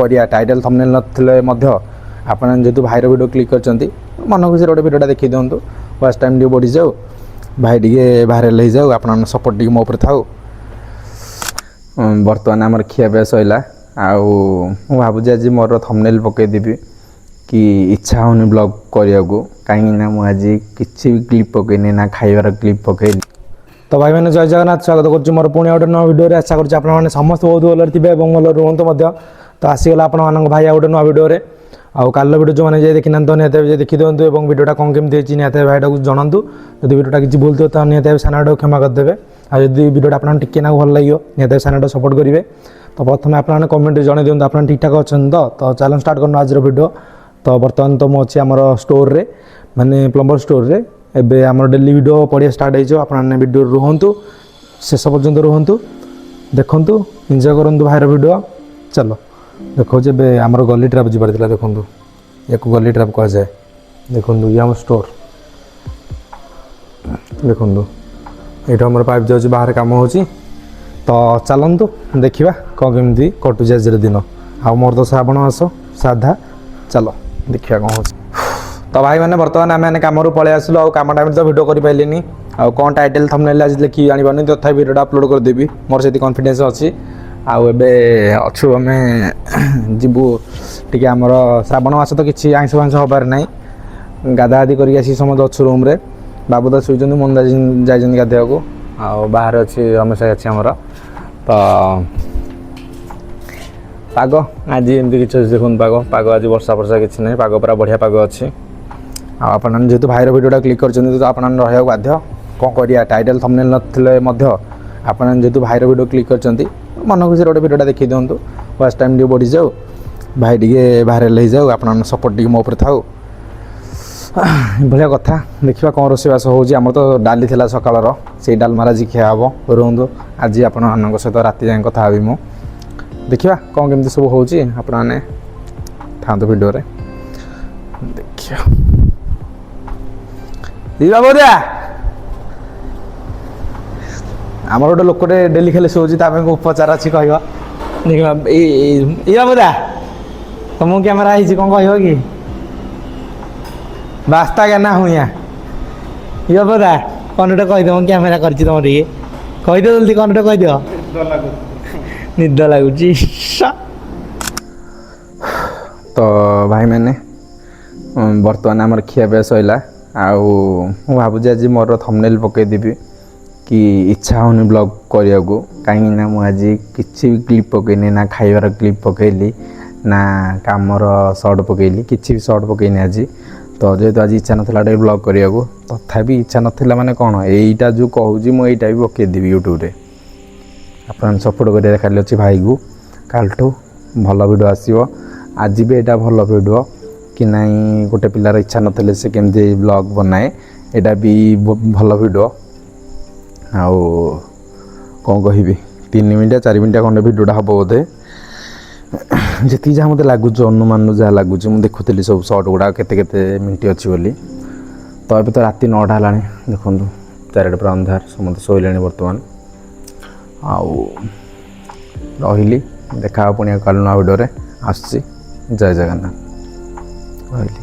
करिया title thumbnail नथिले मध्य आपण जेतु भाईर video click करचंती मन खुशी गोटे वीडियोटा देखि दियंतु वाच टाइम डी बढ़ी जाऊ भाई टिके भाइराल हो जाऊ आपण सपोर्ट टिके मो ऊपर थाउ। बर्तमान आमर खिया पिया सइला आउ मु भाबुजी आज मोर थंबनेल पके देबी कि इच्छा होनी ब्लॉग करिया को काहे ना मु आज किछि भी क्लिप पकेनी ना खाइबार क्लिप पके। तो भाई मैंने जय जगन्नाथ स्वागत कर मोर पुणी गोटे नुआ वीडियो आशा कर समस्त बहुत भल थे और भल रुहतु। तो आसीगला आप भाई आ गोटे नुआ वीडियो आउ काल वीडियो जो मैंने देखी ना निहत देखी दिंतु और वीडियोटा कौन केमती निहत भाई को जनातु जब वीडियोटा किसी भूल थो तो निहत सानाटा क्षमा करदे और जब वीडियोटा आप टिके ना भल लगे निहत सानाटा सपोर्ट करेंगे। तो प्रथम आप कमेंट जन दिखाँ आप ठीक ठाक अच्छा तो चलो स्टार्ट करना आज वीडियो। तो बर्तमान तो मुझे आम स्टोर रे माने प्लम्बर स्टोर रे एबे आम डेली वीडियो पढ़िया स्टार्ट होने वीडियो रुहतु शेष पर्यंत रुहतु देखु एंजॉय करूँ भाईर वीडियो। चलो देखो जब आमर गली ट्राप जीवार था देखूँ या गली ट्राप कह जाए देखूँ ये आम स्टोर देखूँ ये आम पाइप जाऊँच बाहर कम हो। तो चलतु देखा कौन केमी कटुचे आज दिन आ मोर तो श्रावण मास साधा चलो देखा कौन हो। तो भाई मैंने बर्तमान आम कम पलि आसलु आ कम टाइम तो भिडियो करें आउ कौन टाइटल थंबनेल आज लिखी जानी तथा भिडियोटा अपलोड करदेवी मोर से कॉन्फिडेंस अच्छी। आउ अच्छु आम जीवु टी आमर श्रावण मास तो किसी आइंस फाइंस हबार ना गाधागाधि करके समस्त अच्छु रूम रे बाबू तो शुई मन जाइए गाधे को आउ बाहर अच्छी रमेश अच्छी आमर। तो पाग आज एमती किसी देखुन पाग आज वर्षा वर्षा किसी ना पाग पूरा बढ़िया पाग अच्छी आप जेहतु भाईर वीडियोटा क्लिक कर तो आप रहा बाध्य कौन करिया टाइटल थंबनेल नथिले आप जेहतु भाईर वीडियो क्लिक कर मन खुशी गोटे वीडियोटा देखी दिंतु वाच टाइम टी बढ़ी जाऊ भाई टिके भाइराल हो जाऊ आप सपोर्ट टिके मो ऊपर थाउ भाया कथा देखा कौन रोषेबास होमर तो डाली थी सकाल से डालमार आज खिया हम रुहतु आज आपण सहित राति जाए कथा ही मु देखा कौन केमती सब हो था वीडियो देखिए बाबूदा आमर गोटे लोकटे डेली खाली शोची उपचार अच्छी कह बाबूदा तुमको कैमेरा आई कौन कह कि बास्ता क्या ना हुआ ये बाबूदा कौन गोटे कहीदेव कैमेरा कर तुम टे कहीद जल्दी कौन गोटे कहीद निद लगुच। तो भाई मैंने बर्तमान आमर खिया पिया सइला आउ मु भाबुजी आज मोर थंबनेल पके देबी कि इच्छा होनी ब्लॉग करिया को काहे ना मु आज किछि भी क्लिप पकेनी ना खाइबार क्लिप पकेली ना कामर शॉर्ट पकेली किछि भी शॉर्ट पकेनी आज। तो जेहेतु आज इच्छा नाला गोटे ब्लॉग करिया को तथापि इच्छा नाला माने कौन यहीटा जो कहूँ मुझे भी पके देवी यूट्यूब रे आप सपोर्ट करिया खाली अच्छी भाई को कालठू भल वीडियो आसो आज भी यहाँ भल वीडियो कि नाई गोटे पिलार इच्छा नथिले से केमती ब्लॉग बनाए यहाँ भी भल वीडियो आउ कौन कहि 3 मिनिट 4 मिनिट खंडे वीडियोटा हम बोधे जी जहाँ मत लगुच अनुमान जहाँ लगुच मुझे देखुली सब सर्ट गुड़ा केते मिनिट अच्छी बोली। तो अभी तो राति 9टा है देखो 4टा पूरा अंधार समस्त शोले बर्तमान आउ रही देखा पुणी कल नुआ वीडियो आस जय जगन्नाथ रही।